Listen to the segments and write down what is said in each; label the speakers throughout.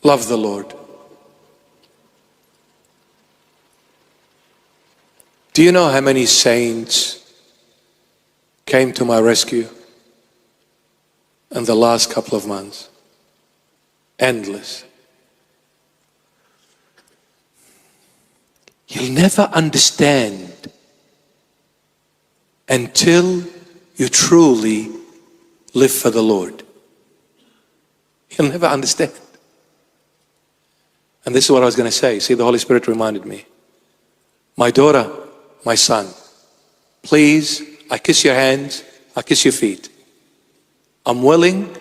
Speaker 1: Love the Lord. Do you know how many saints came to my rescue in the last couple of months? Endless. You'll never understand until you truly live for the Lord. You'll never understand. And this is what I was going to say. See, the Holy Spirit reminded me. My daughter, my son, please, I kiss your hands, I kiss your feet. I'm willing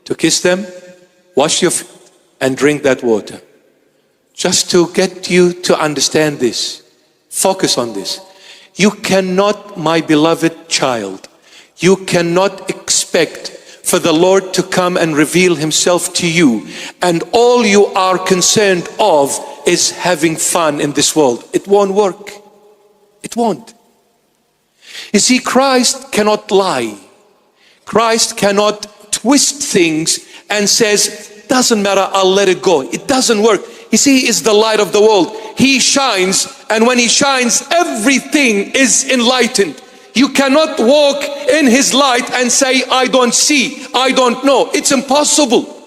Speaker 1: to kiss them, wash your feet, and drink that water. Just to get you to understand this. Focus on this. You cannot, my beloved child, you cannot expect for the Lord to come and reveal himself to you, and all you are concerned of is having fun in this world. It won't work. It won't. You see, Christ cannot lie. Christ cannot twist things and says, doesn't matter, I'll let it go. It doesn't work. You see, he is the light of the world. He shines, and when he shines, everything is enlightened. You cannot walk in his light and say, I don't see, I don't know. It's impossible.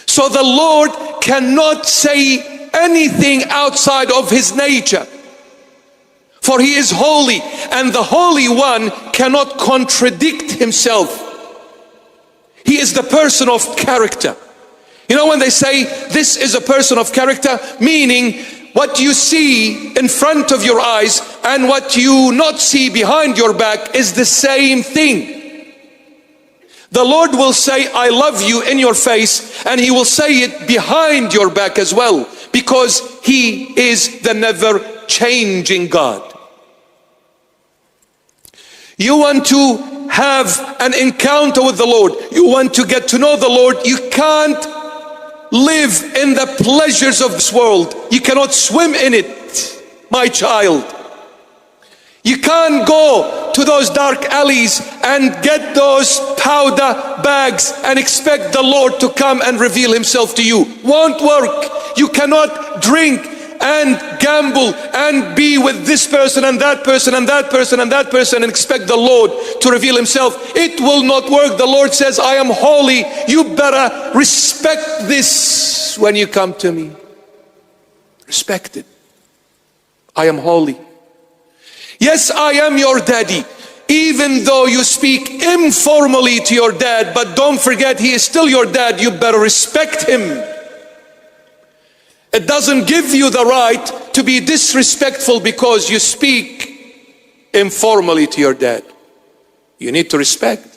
Speaker 1: So the Lord cannot say anything outside of his nature. For he is holy, and the Holy One cannot contradict himself. He is the person of character. You know, when they say this is a person of character, meaning what you see in front of your eyes and what you not see behind your back is the same thing. The Lord will say, I love you in your face, and he will say it behind your back as well, because he is the never changing God. You want to have an encounter with the Lord, you want to get to know the Lord, you can't live in the pleasures of this world. You cannot swim in it, my child. You can't go to those dark alleys and get those powder bags and expect the Lord to come and reveal himself to you. Won't work. You cannot drink and gamble and be with this person and that person and that person and that person and expect the Lord to reveal himself. It will not work. The Lord says, I am holy. You better respect this when you come to me. Respect it. I am holy. Yes, I am your daddy. Even though you speak informally to your dad, but don't forget, he is still your dad. You better respect him. It doesn't give you the right to be disrespectful because you speak informally to your dad. You need to respect.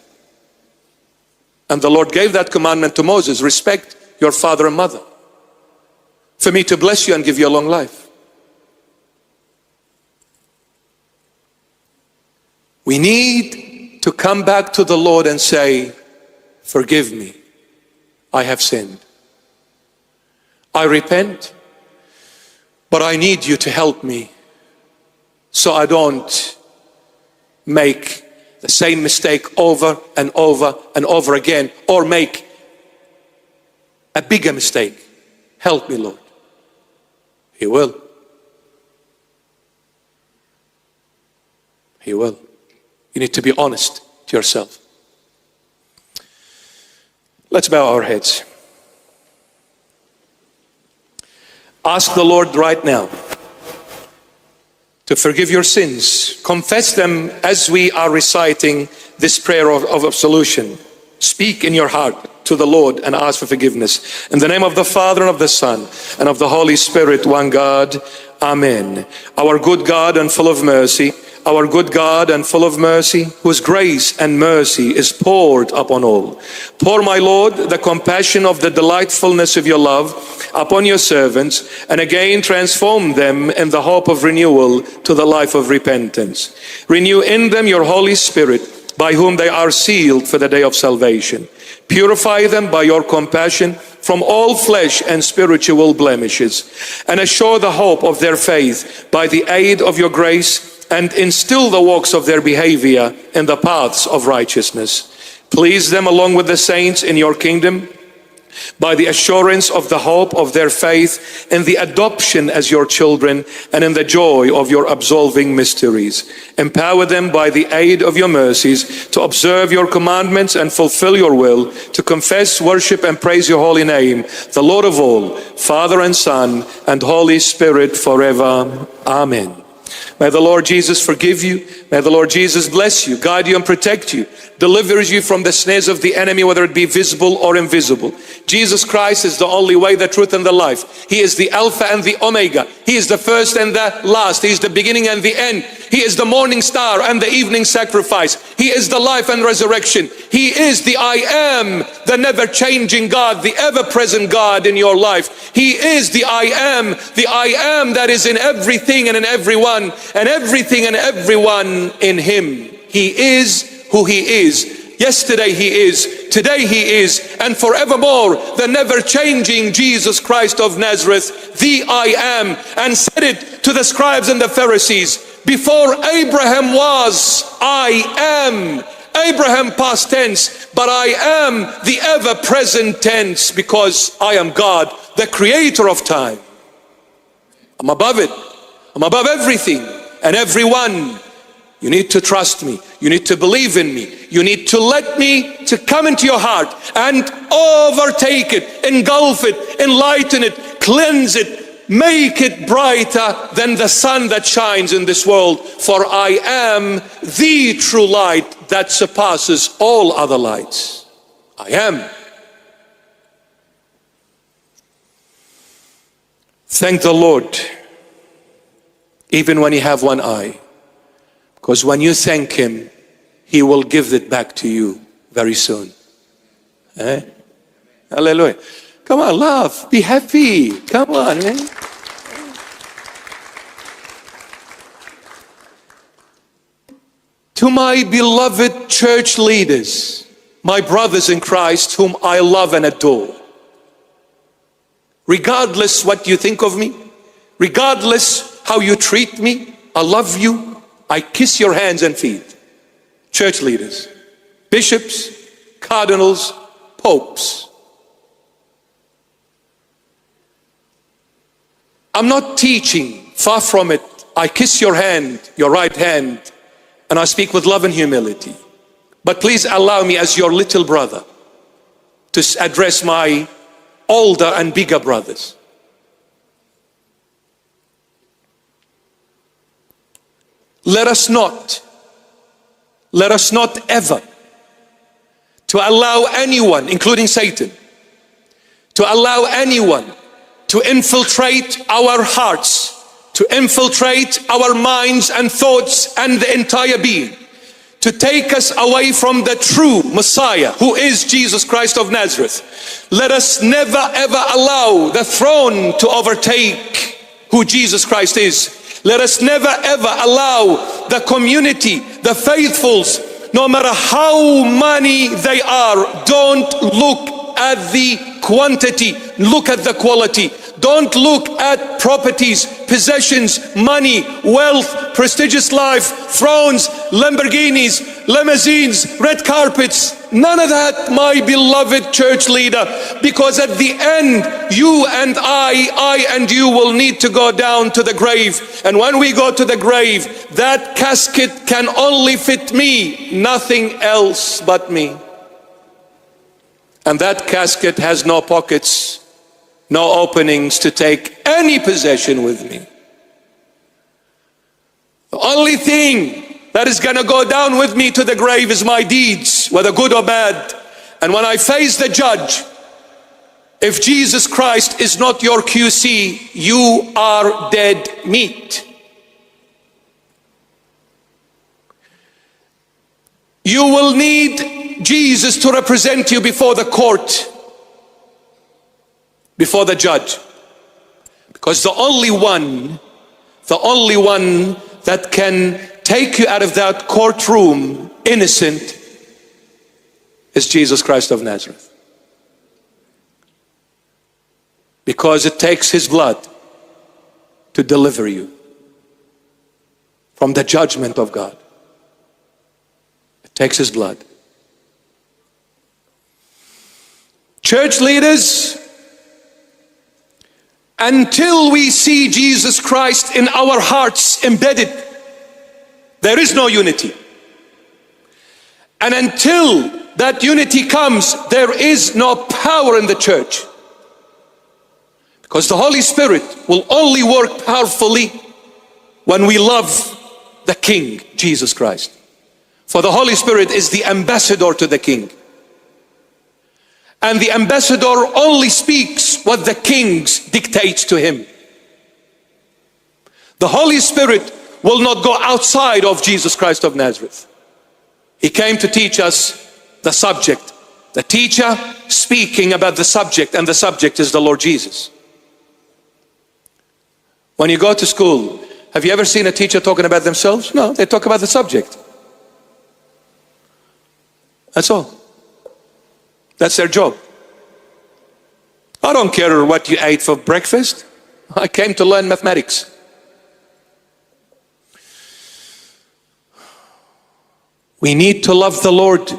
Speaker 1: And the Lord gave that commandment to Moses: respect your father and mother, for me to bless you and give you a long life. We need to come back to the Lord and say, forgive me, I have sinned. I repent, but I need you to help me so I don't make the same mistake over and over and over again, or make a bigger mistake. Help me, Lord. He will. He will. You need to be honest to yourself. Let's bow our heads. Ask the Lord right now to forgive your sins. Confess them as we are reciting this prayer of absolution. Speak in your heart to the Lord and ask for forgiveness. In the name of the Father, and of the Son, and of the Holy Spirit, one God. Amen. Our good God and full of mercy, our good God and full of mercy, whose grace and mercy is poured upon all. Pour, my Lord, the compassion of the delightfulness of your love upon your servants, and again transform them in the hope of renewal to the life of repentance. Renew in them your Holy Spirit, by whom they are sealed for the day of salvation. Purify them by your compassion from all flesh and spiritual blemishes, and assure the hope of their faith by the aid of your grace, and instill the walks of their behavior in the paths of righteousness. Please them along with the saints in your kingdom, by the assurance of the hope of their faith in the adoption as your children and in the joy of your absolving mysteries. Empower them by the aid of your mercies to observe your commandments and fulfill your will, to confess, worship, and praise your holy name, the Lord of all, Father and Son and Holy Spirit, forever. Amen. May the Lord Jesus forgive you. May the Lord Jesus bless you, guide you and protect you, delivers you from the snares of the enemy, whether it be visible or invisible. Jesus Christ is the only way, the truth, and the life. He is the Alpha and the Omega. He is the first and the last. He is the beginning and the end. He is the morning star and the evening sacrifice. He is the life and resurrection. He is the I am, the never-changing God, the ever-present God in your life. He is the I am that is in everything and in everyone, and everything and everyone in Him. He is who He is. Yesterday He is, today He is, and forevermore, the never-changing Jesus Christ of Nazareth, the I am, and said it to the scribes and the Pharisees, before Abraham was, I am. Abraham past tense, but I am the ever-present tense, because I am God, the creator of time. I'm above it. I'm above everything and everyone. You need to trust me. You need to believe in me. You need to let me to come into your heart and overtake it, engulf it, enlighten it, cleanse it, make it brighter than the sun that shines in this world. For I am the true light that surpasses all other lights. I am. Thank the Lord, even when you have one eye. Because when you thank Him, He will give it back to you very soon. Eh? Hallelujah. Come on, laugh. Be happy. Come on, man. To my beloved church leaders, my brothers in Christ, whom I love and adore, regardless what you think of me, regardless how you treat me, I love you. I kiss your hands and feet. Church leaders, bishops, cardinals, popes. I'm not teaching, far from it. I kiss your hand, your right hand, and I speak with love and humility. But please allow me, as your little brother, to address my older and bigger brothers. Let us not ever to allow anyone, including Satan, to allow anyone to infiltrate our hearts, to infiltrate our minds and thoughts and the entire being, to take us away from the true Messiah, who is Jesus Christ of Nazareth. Let us never ever allow the throne to overtake who Jesus Christ is. Let us never ever allow the community, the faithfuls, no matter how many they are, don't look at the quantity, look at the quality. Don't look at properties, possessions, money, wealth, prestigious life, thrones, Lamborghinis, limousines, red carpets. None of that, my beloved church leader, because at the end, you and I and you will need to go down to the grave. And when we go to the grave, that casket can only fit me, nothing else but me. And that casket has no pockets, no openings to take any possession with me. The only thing that is going to go down with me to the grave is my deeds, whether good or bad. And when I face the judge, if Jesus Christ is not your QC, you are dead meat. You will need Jesus to represent you before the court, before the judge, because the only one that can take you out of that courtroom innocent is Jesus Christ of Nazareth, because it takes His blood to deliver you from the judgment of God. It takes His blood. Church leaders, until we see Jesus Christ in our hearts embedded, there is no unity. And until that unity comes, there is no power in the church. Because the Holy Spirit will only work powerfully when we love the King, Jesus Christ. For the Holy Spirit is the ambassador to the King. And the ambassador only speaks what the King dictates to him. The Holy Spirit will not go outside of Jesus Christ of Nazareth. He came to teach us the subject. The teacher speaking about the subject, and the subject is the Lord Jesus. When you go to school, have you ever seen a teacher talking about themselves? No, they talk about the subject. That's all. That's their job. I don't care what you ate for breakfast. I came to learn mathematics. We need to love the Lord.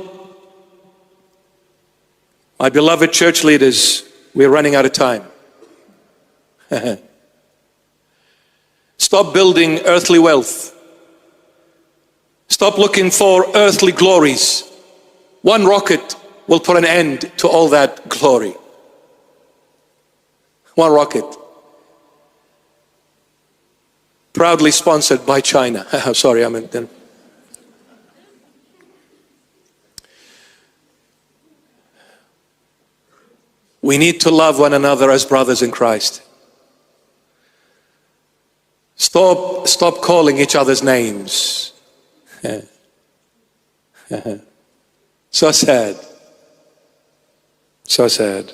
Speaker 1: My beloved church leaders, we're running out of time. Stop building earthly wealth. Stop looking for earthly glories. One rocket will put an end to all that glory. One rocket. Proudly sponsored by China. Sorry, I meant them. We need to love one another as brothers in Christ. Stop calling each other's names. So sad. So sad.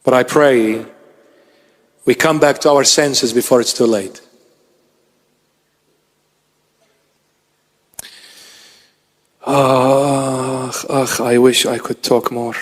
Speaker 1: But I pray we come back to our senses before it's too late. I wish I could talk more.